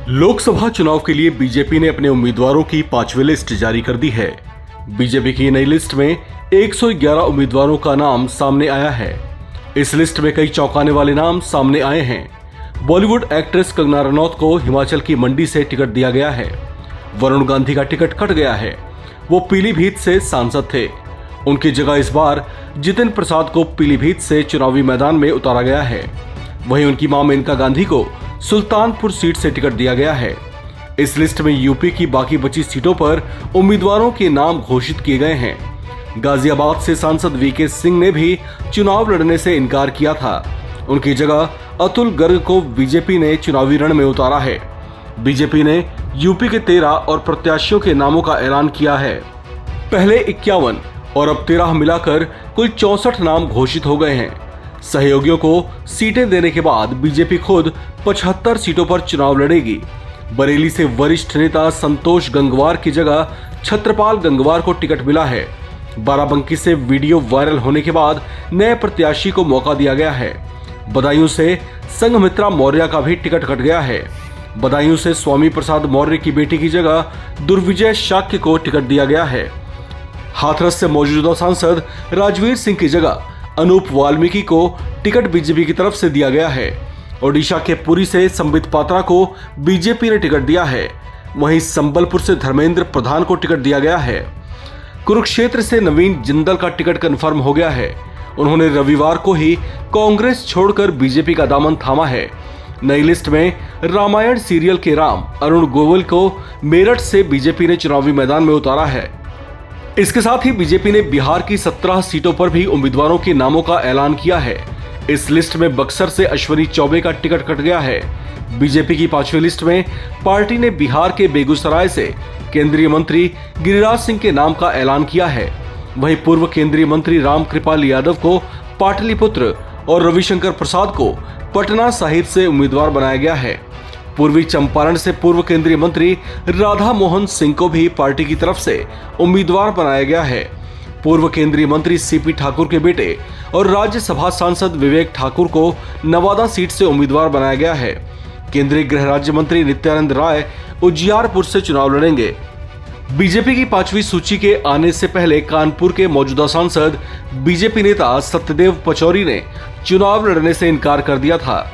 लोकसभा चुनाव के लिए बीजेपी ने अपने उम्मीदवारों की 5वीं लिस्ट जारी कर दी है। बीजेपी की नई लिस्ट में 111 उम्मीदवारों का नाम सामने आया है। इस लिस्ट में कई चौंकाने वाले नाम सामने आए हैं। बॉलीवुड एक्ट्रेस कंगना रनौत को हिमाचल की मंडी से टिकट दिया गया है। वरुण गांधी का टिकट कट गया है। वो पीलीभीत से सांसद थे। उनकी जगह इस बार जितिन प्रसाद को पीलीभीत से चुनावी मैदान में उतारा गया है। वहीं उनकी मां मेनका गांधी को सुल्तानपुर सीट से टिकट दिया गया है। इस लिस्ट में यूपी की बाकी बची सीटों पर उम्मीदवारों के नाम घोषित किए गए हैं। गाजियाबाद से सांसद वीके सिंह ने भी चुनाव लड़ने से इनकार किया था। उनकी जगह अतुल गर्ग को बीजेपी ने चुनावी रण में उतारा है। बीजेपी ने यूपी के 13 और प्रत्याशियों के नामों का ऐलान किया है। पहले 51 और अब 13 मिलाकर कुल 64 नाम घोषित हो गए हैं। सहयोगियों को सीटें देने के बाद बीजेपी खुद 75 सीटों पर चुनाव लड़ेगी। बरेली से वरिष्ठ नेता संतोष गंगवार की जगह छत्रपाल गंगवार को टिकट मिला है। बाराबंकी से वीडियो वायरल होने के बाद नए प्रत्याशी को मौका दिया गया है। बदायूं से संघमित्रा मौर्य का भी टिकट कट गया है। बदायूं से स्वामी प्रसाद मौर्य की बेटी की जगह दुर्विजय शाक्य को टिकट दिया गया है। हाथरस से मौजूदा सांसद राजवीर सिंह की जगह अनूप वाल्मीकि को टिकट बीजेपी की तरफ से दिया गया है। ओडिशा के पुरी से संबित पात्रा को बीजेपी ने टिकट दिया है। वहीं संबलपुर से धर्मेंद्र प्रधान को टिकट दिया गया है। कुरुक्षेत्र से नवीन जिंदल का टिकट कंफर्म हो गया है। उन्होंने रविवार को ही कांग्रेस छोड़कर बीजेपी का दामन थामा है। नई लिस्ट में रामायण सीरियल के राम अरुण गोविल को मेरठ से बीजेपी ने चुनावी मैदान में उतारा है। इसके साथ ही बीजेपी ने बिहार की 17 सीटों पर भी उम्मीदवारों के नामों का ऐलान किया है। इस लिस्ट में बक्सर से अश्विनी चौबे का टिकट कट गया है। बीजेपी की 5वीं लिस्ट में पार्टी ने बिहार के बेगूसराय से केंद्रीय मंत्री गिरिराज सिंह के नाम का ऐलान किया है। वहीं पूर्व केंद्रीय मंत्री रामकृपाल यादव को पाटलिपुत्र और रविशंकर प्रसाद को पटना साहिब से उम्मीदवार बनाया गया है। पूर्वी चंपारण से पूर्व केंद्रीय मंत्री राधा मोहन सिंह को भी पार्टी की तरफ से उम्मीदवार बनाया गया है। पूर्व केंद्रीय मंत्री सीपी ठाकुर के बेटे और राज्यसभा सांसद विवेक ठाकुर को नवादा सीट से उम्मीदवार बनाया गया है। केंद्रीय गृह राज्य मंत्री नित्यानंद राय उजियारपुर से चुनाव लड़ेंगे। बीजेपी की 5वीं सूची के आने से पहले कानपुर के मौजूदा सांसद बीजेपी नेता सत्यदेव पचौरी ने चुनाव लड़ने से इनकार कर दिया था।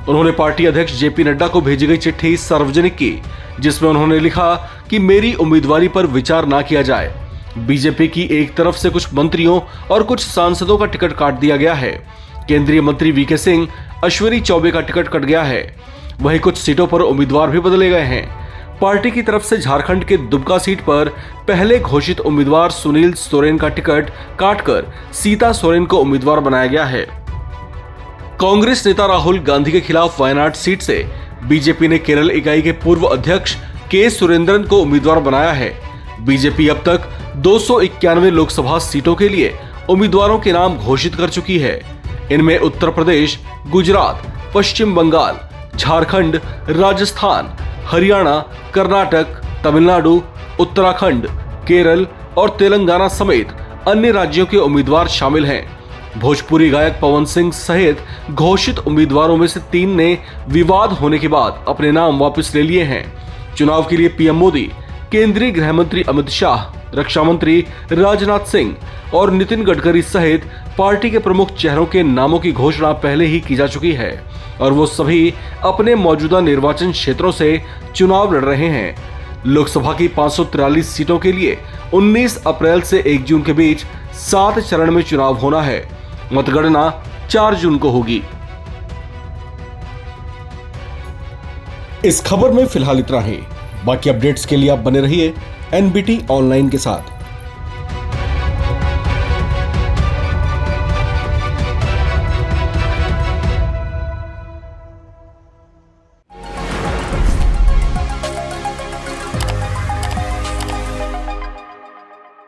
उन्होंने पार्टी अध्यक्ष जेपी नड्डा को भेजी गई चिट्ठी सार्वजनिक की, जिसमें उन्होंने लिखा कि मेरी उम्मीदवारी पर विचार ना किया जाए। बीजेपी की एक तरफ से कुछ मंत्रियों और कुछ सांसदों का टिकट काट दिया गया है। केंद्रीय मंत्री वीके सिंह, अश्विनी चौबे का टिकट कट गया है। वहीं कुछ सीटों पर उम्मीदवार भी बदले गए हैं। पार्टी की तरफ से झारखंड के दुबका सीट पर पहले घोषित उम्मीदवार सुनील सोरेन का टिकट काटकर सीता सोरेन को उम्मीदवार बनाया गया है। कांग्रेस नेता राहुल गांधी के खिलाफ वायनाड सीट से बीजेपी ने केरल इकाई के पूर्व अध्यक्ष के सुरेंद्रन को उम्मीदवार बनाया है। बीजेपी अब तक 291 लोकसभा सीटों के लिए उम्मीदवारों के नाम घोषित कर चुकी है। इनमें उत्तर प्रदेश, गुजरात, पश्चिम बंगाल, झारखंड, राजस्थान, हरियाणा, कर्नाटक, तमिलनाडु, उत्तराखंड, केरल और तेलंगाना समेत अन्य राज्यों के उम्मीदवार शामिल हैं। भोजपुरी गायक पवन सिंह सहित घोषित उम्मीदवारों में से 3 ने विवाद होने के बाद अपने नाम वापस ले लिए हैं। चुनाव के लिए पीएम मोदी, केंद्रीय गृह मंत्री अमित शाह, रक्षा मंत्री राजनाथ सिंह और नितिन गडकरी सहित पार्टी के प्रमुख चेहरों के नामों की घोषणा पहले ही की जा चुकी है और वो सभी अपने मौजूदा निर्वाचन क्षेत्रों से चुनाव लड़ रहे हैं। लोकसभा की 543 सीटों के लिए 19 अप्रैल से 1 जून के बीच 7 चरण में चुनाव होना है। मतगणना 4 जून को होगी। इस खबर में फिलहाल इतना ही। बाकी अपडेट्स के लिए आप बने रहिए एनबीटी ऑनलाइन के साथ।